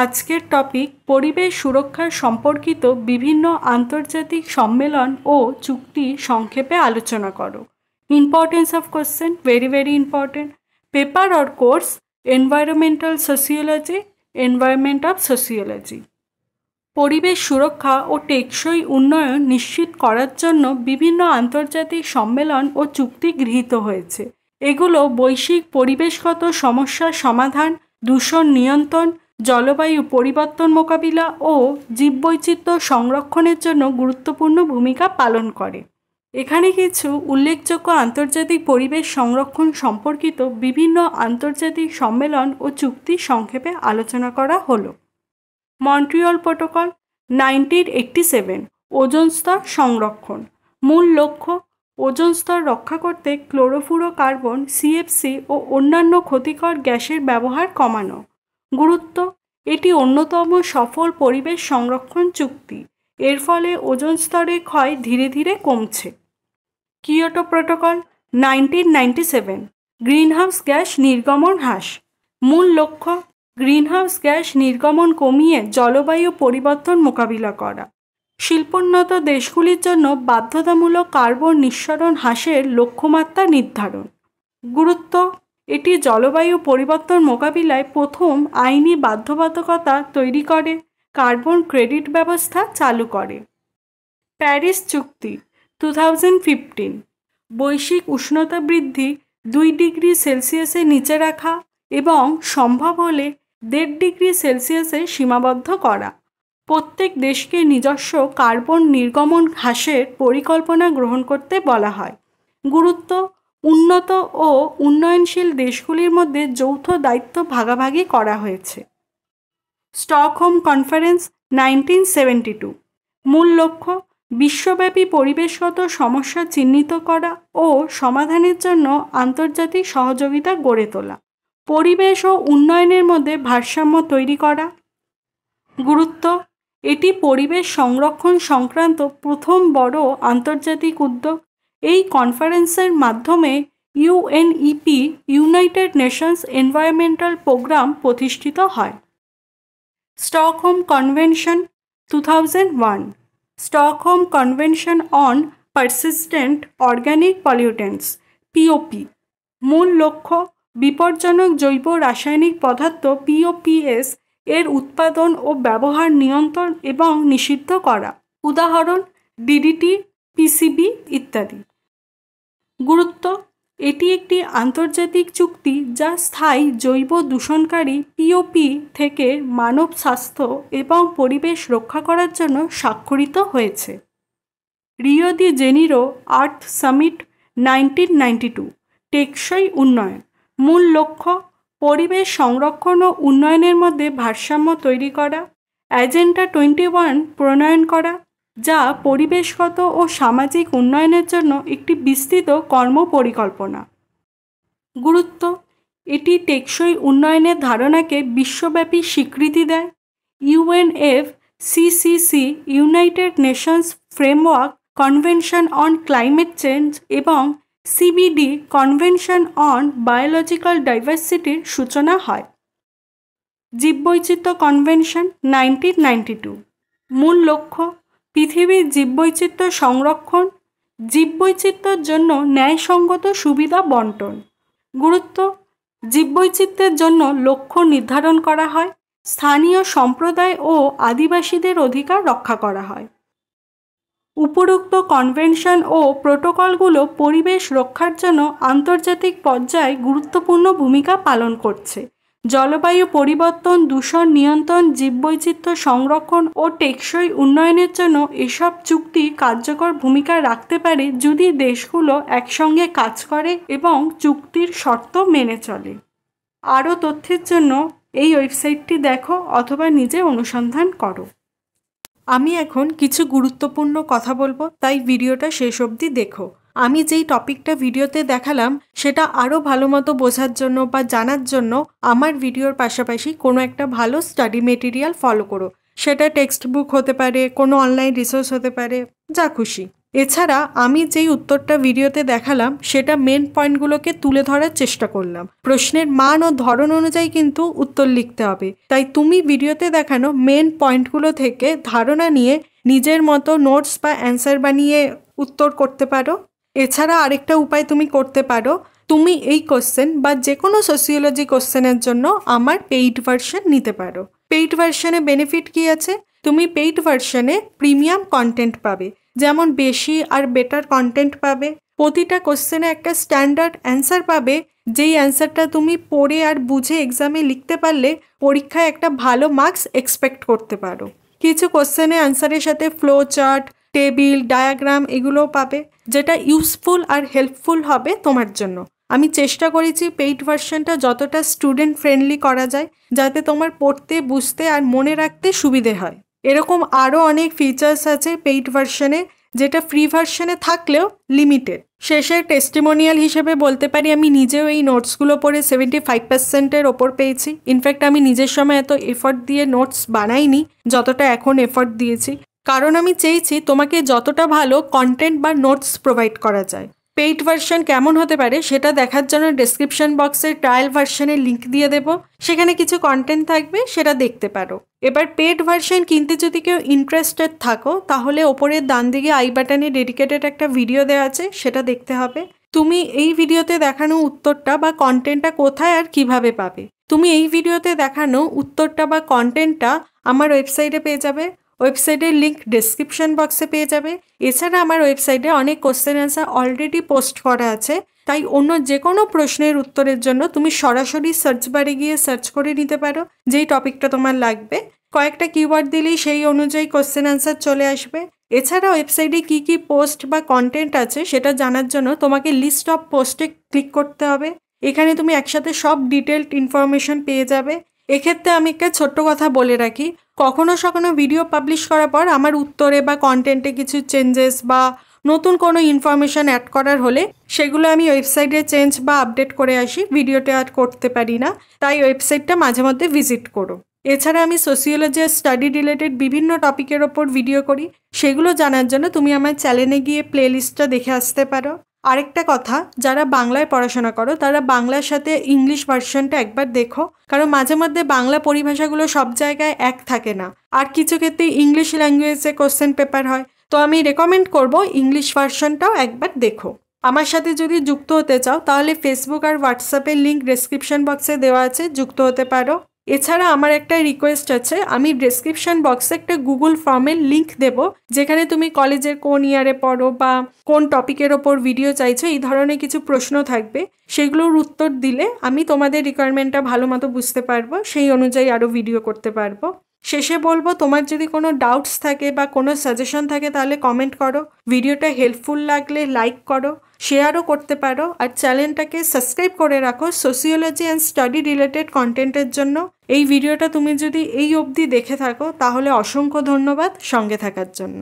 আজকের টপিক পরিবেশ সুরক্ষা সম্পর্কিত বিভিন্ন আন্তর্জাতিক সম্মেলন ও চুক্তি সংক্ষেপে আলোচনা করো। Importance of question, very important. Paper or course, environmental sociology, environment of sociology. পরিবেশ সুরক্ষা ও টেকসই উন্নয়ন নিশ্চিত করার জন্য বিভিন্ন আন্তর্জাতিক সম্মেলন ও চুক্তি গৃহীত হয়েছে। এগুলো বৈশ্বিক পরিবেশগত সমস্যার সমাধান, দূষণ নিয়ন্ত্রণ, জলবায়ু পরিবর্তন মোকাবিলা ও জীববৈচিত্র্য সংরক্ষণের জন্য গুরুত্বপূর্ণ ভূমিকা পালন করে। এখানে কিছু উল্লেখযোগ্য আন্তর্জাতিক পরিবেশ সংরক্ষণ সম্পর্কিত বিভিন্ন আন্তর্জাতিক সম্মেলন ও চুক্তি সংক্ষেপে আলোচনা করা হলো। মন্ট্রিয়ল প্রোটোকল 1987, ওজোন স্তর সংরক্ষণ। মূল লক্ষ্য, ওজোন স্তর রক্ষা করতে ক্লোরোফ্লুরোকার্বন, সিএফসি ও অন্যান্য ক্ষতিকর গ্যাসের ব্যবহার কমানো। গুরুত্ব, এটি অন্যতম সফল পরিবেশ সংরক্ষণ চুক্তি। এর ফলে ওজোন স্তরের ক্ষয় ধীরে ধীরে কমছে। কিয়োটো প্রোটোকল 1997, গ্রিনহাউস গ্যাস নির্গমন হ্রাস। মূল লক্ষ্য, গ্রিনহাউস গ্যাস নির্গমন কমিয়ে জলবায়ু পরিবর্তন মোকাবিলা করা। শিল্পোন্নত দেশগুলির জন্য বাধ্যতামূলক কার্বন নিঃসরণ হ্রাসের লক্ষ্যমাত্রা নির্ধারণ। গুরুত্ব, এটি জলবায়ু পরিবর্তন মোকাবিলায় প্রথম আইনি বাধ্যবাধকতা তৈরি করে, কার্বন ক্রেডিট ব্যবস্থা চালু করে। প্যারিস চুক্তি 2015, বৈশ্বিক উষ্ণতা বৃদ্ধি 2 ডিগ্রি সেলসিয়াসের নিচে রাখা এবং সম্ভব হলে 1.5 ডিগ্রি সেলসিয়াসে সীমাবদ্ধ করা। প্রত্যেক দেশকে নিজস্ব কার্বন নির্গমন হ্রাসের পরিকল্পনা গ্রহণ করতে বলা হয়। গুরুত্ব, উন্নত ও উন্নয়নশীল দেশগুলির মধ্যে যৌথ দায়িত্ব ভাগাভাগি করা হয়েছে। স্টকহোম কনফারেন্স 1972, মূল লক্ষ্য, বিশ্বব্যাপী পরিবেশগত সমস্যা চিহ্নিত করা ও সমাধানের জন্য আন্তর্জাতিক সহযোগিতা গড়ে তোলা। পরিবেশ ও উন্নয়নের মধ্যে ভারসাম্য তৈরি করা। গুরুত্ব, এটি পরিবেশ সংরক্ষণ সংক্রান্ত প্রথম বড় আন্তর্জাতিক উদ্যোগ। এই কনফারেন্সের মাধ্যমে UNEP, United Nations Environmental Programme প্রতিষ্ঠিত হয়। Stockholm convention 2001, Stockholm convention on persistent organic pollutants, POP. মূল লক্ষ্য, বিপজ্জনক জৈব রাসায়নিক পদার্থ পিওপিএস এর উৎপাদন ও ব্যবহার নিয়ন্ত্রণ এবং নিষিদ্ধ করা। উদাহরণ, ডিডিটি, পিসিবি ইত্যাদি। গুরুত্ব, এটি একটি আন্তর্জাতিক চুক্তি যা স্থায়ী জৈব দূষণকারী পিওপি থেকে মানব স্বাস্থ্য এবং পরিবেশ রক্ষা করার জন্য স্বাক্ষরিত হয়েছে। রিও ডি জেনিরো আর্থ সামিট 1992, টেকসই উন্নয়ন। মূল লক্ষ্য, পরিবেশ সংরক্ষণ ও উন্নয়নের মধ্যে ভারসাম্য তৈরি করা। এজেন্ডা 21 প্রণয়ন করা, যা পরিবেশগত ও সামাজিক উন্নয়নের জন্য একটি বিস্তৃত কর্মপরিকল্পনা। গুরুত্ব, এটি টেকসই উন্নয়নের ধারণাকে বিশ্বব্যাপী স্বীকৃতি দেয়। UNFCCC, United Nations framework convention on climate change এবং সিবিডি, কনভেনশন অন বায়োলজিক্যাল ডাইভার্সিটির সূচনা হয়। জীববৈচিত্র্য কনভেনশন 1992, মূল লক্ষ্য, পৃথিবীর জীববৈচিত্র্য সংরক্ষণ, জীববৈচিত্র্যের জন্য ন্যায়সঙ্গত সুবিধা বন্টন। গুরুত্ব, জীববৈচিত্র্যের জন্য লক্ষ্য নির্ধারণ করা হয়, স্থানীয় সম্প্রদায় ও আদিবাসীদের অধিকার রক্ষা করা হয়। উপরোক্ত কনভেনশন ও প্রোটোকলগুলো পরিবেশ রক্ষার জন্য আন্তর্জাতিক পর্যায়ে গুরুত্বপূর্ণ ভূমিকা পালন করছে। জলবায়ু পরিবর্তন, দূষণ নিয়ন্ত্রণ, জীববৈচিত্র্য সংরক্ষণ ও টেকসই উন্নয়নের জন্য এসব চুক্তি কার্যকর ভূমিকা রাখতে পারে যদি দেশগুলো একসঙ্গে কাজ করে এবং চুক্তির শর্ত মেনে চলে। আরও তথ্যের জন্য এই ওয়েবসাইটটি দেখো অথবা নিজে অনুসন্ধান করো। আমি এখন কিছু গুরুত্বপূর্ণ কথা বলবো, তাই ভিডিওটা শেষ অবধি দেখো। আমি যেই টপিকটা ভিডিওতে দেখালাম সেটা আরও ভালো মতো বোঝার জন্য বা জানার জন্য আমার ভিডিওর পাশাপাশি কোনো একটা ভালো স্টাডি মেটেরিয়াল ফলো করো। সেটা টেক্সট বুক হতে পারে, কোনো অনলাইন রিসোর্স হতে পারে, যা খুশি। এছাড়া আমি যেই উত্তরটা ভিডিওতে দেখালাম সেটা মেন পয়েন্টগুলোকে তুলে ধরার চেষ্টা করলাম। প্রশ্নের মান ও ধরন অনুযায়ী কিন্তু উত্তর লিখতে হবে, তাই তুমি ভিডিওতে দেখানো মেন পয়েন্টগুলো থেকে ধারণা নিয়ে নিজের মতো নোটস বা অ্যান্সার বানিয়ে উত্তর করতে পারো। এছাড়া আরেকটা উপায় তুমি করতে পারো, তুমি এই কোশ্চেন বা যে কোনো সোসিওলজি কোশ্চেনের জন্য আমার পেইড ভার্সন নিতে পারো। পেইড ভার্সনে বেনিফিট কি আছে? তুমি পেইড ভার্সনে প্রিমিয়াম কন্টেন্ট পাবে, যেমন বেশি আর বেটার কন্টেন্ট পাবে, প্রতিটা কোশ্চেনে একটা স্ট্যান্ডার্ড অ্যান্সার পাবে, যেই অ্যান্সারটা তুমি পড়ে আর বুঝে এক্সামে লিখতে পারলে পরীক্ষায় একটা ভালো মার্কস এক্সপেক্ট করতে পারো। কিছু কোশ্চেনে অ্যান্সারের সাথে ফ্লো চার্ট, টেবিল, ডায়াগ্রাম এগুলোও পাবে, যেটা ইউজফুল আর হেল্পফুল হবে তোমার জন্য। আমি চেষ্টা করেছি পেইড ভার্সনটা যতটা স্টুডেন্ট ফ্রেন্ডলি করা যায়, যাতে তোমার পড়তে, বুঝতে আর মনে রাখতে সুবিধে হয়। এরকম আরও অনেক ফিচার্স আছে পেইড ভার্সনে, যেটা ফ্রি ভার্সনে থাকলেও লিমিটেড। শেষের টেস্টিমোনিয়াল হিসেবে বলতে পারি, আমি নিজেও এই নোটসগুলো পড়ে 75%-এর ওপর পেয়েছি। ইনফ্যাক্ট আমি নিজের সময় এত এফর্ট দিয়ে নোটস বানাইনি যতটা এখন এফর্ট দিয়েছি, কারণ আমি চেয়েছি তোমাকে যতটা ভালো কন্টেন্ট বা নোটস প্রোভাইড করা যায়। পেইড ভার্সন কেমন হতে পারে সেটা দেখার জন্য ডেসক্রিপশন বক্সে ট্রায়াল ভার্সনের লিঙ্ক দিয়ে দেবো, সেখানে কিছু কন্টেন্ট থাকবে, সেটা দেখতে পারো। এবার পেইড ভার্সন কিনতে যদি কেউ ইন্টারেস্টেড থাকো, তাহলে ওপরের ডান দিকে আই বাটনে ডেডিকেটেড একটা ভিডিও দেওয়া আছে, সেটা দেখতে হবে। তুমি এই ভিডিওতে দেখানো উত্তরটা বা কন্টেন্টটা কোথায় আর কিভাবে পাবে? তুমি এই ভিডিওতে দেখানো উত্তরটা বা কন্টেন্টটা আমার ওয়েবসাইটে পেয়ে যাবে। ওয়েবসাইটের লিঙ্ক ডেসক্রিপশন বক্সে পেয়ে যাবে। এছাড়া আমার ওয়েবসাইটে অনেক কোশ্চেন অ্যান্সার অলরেডি পোস্ট করা আছে, তাই অন্য যে কোনো প্রশ্নের উত্তরের জন্য তুমি সরাসরি সার্চ বারে গিয়ে সার্চ করে নিতে পারো যেই টপিকটা তোমার লাগবে। কয়েকটা কিওয়ার্ড দিলেই সেই অনুযায়ী কোশ্চেন অ্যান্সার চলে আসবে। এছাড়া ওয়েবসাইটে কী কী পোস্ট বা কন্টেন্ট আছে সেটা জানার জন্য তোমাকে লিস্ট অফ পোস্টে ক্লিক করতে হবে। এখানে তুমি একসাথে সব ডিটেলড ইনফরমেশন পেয়ে যাবে। এক্ষেত্রে আমি একটা ছোট্ট কথা বলে রাখি, কখনো ভিডিও পাবলিশ করার পর আমার উত্তরে বা কন্টেন্টে কিছু চেঞ্জেস বা নতুন কোনো ইনফরমেশান অ্যাড করার হলে সেগুলো আমি ওয়েবসাইটে চেঞ্জ বা আপডেট করে আসি, ভিডিওতে আর করতে পারি না, তাই ওয়েবসাইটটা মাঝে মধ্যে ভিজিট করো। এছাড়া আমি সোসিওলজি আর স্টাডি রিলেটেড বিভিন্ন টপিকের ওপর ভিডিও করি, সেগুলো জানার জন্য তুমি আমার চ্যানেলে গিয়ে প্লেলিস্টটা দেখে আসতে পারো। আরেকটা কথা, যারা বাংলায় পড়াশোনা করো তারা বাংলার সাথে ইংলিশ ভার্সনটা একবার দেখো, কারণ মাঝে মধ্যে বাংলা পরিভাষাগুলো সব জায়গায় এক থাকে না, আর কিছু ক্ষেত্রে ইংলিশ ল্যাঙ্গুয়েজে কোশ্চেন পেপার হয়, তো আমি রেকমেন্ড করব ইংলিশ ভার্সনটাও একবার দেখো। আমার সাথে যদি যুক্ত হতে চাও তাহলে ফেসবুক আর হোয়াটসঅ্যাপের লিঙ্ক ডেসক্রিপশন বক্সে দেওয়া আছে, যুক্ত হতে পারো। এছাড়া আমার একটা রিকোয়েস্ট আছে, আমি ডেসক্রিপশন বক্সে একটা গুগল ফর্মের লিঙ্ক দেব, যেখানে তুমি কলেজের কোন ইয়ারে পড়ো বা কোন টপিকের ওপর ভিডিও চাইছো এই ধরনের কিছু প্রশ্ন থাকবে, সেগুলোর উত্তর দিলে আমি তোমাদের রিকোয়ারমেন্টটা ভালো মতো বুঝতে পারবো, সেই অনুযায়ী আরও ভিডিও করতে পারবো। শেষে বলবো, তোমার যদি কোনো ডাউটস থাকে বা কোনো সাজেশন থাকে তাহলে কমেন্ট করো। ভিডিওটা হেল্পফুল লাগলে লাইক করো, শেয়ারও করতে পারো, আর চ্যানেলটাকে সাবস্ক্রাইব করে রাখো সোসিওলজি অ্যান্ড স্টাডি রিলেটেড কন্টেন্টের জন্য। এই ভিডিওটা তুমি যদি এই অবধি দেখে থাকো তাহলে অসংখ্য ধন্যবাদ সঙ্গে থাকার জন্য।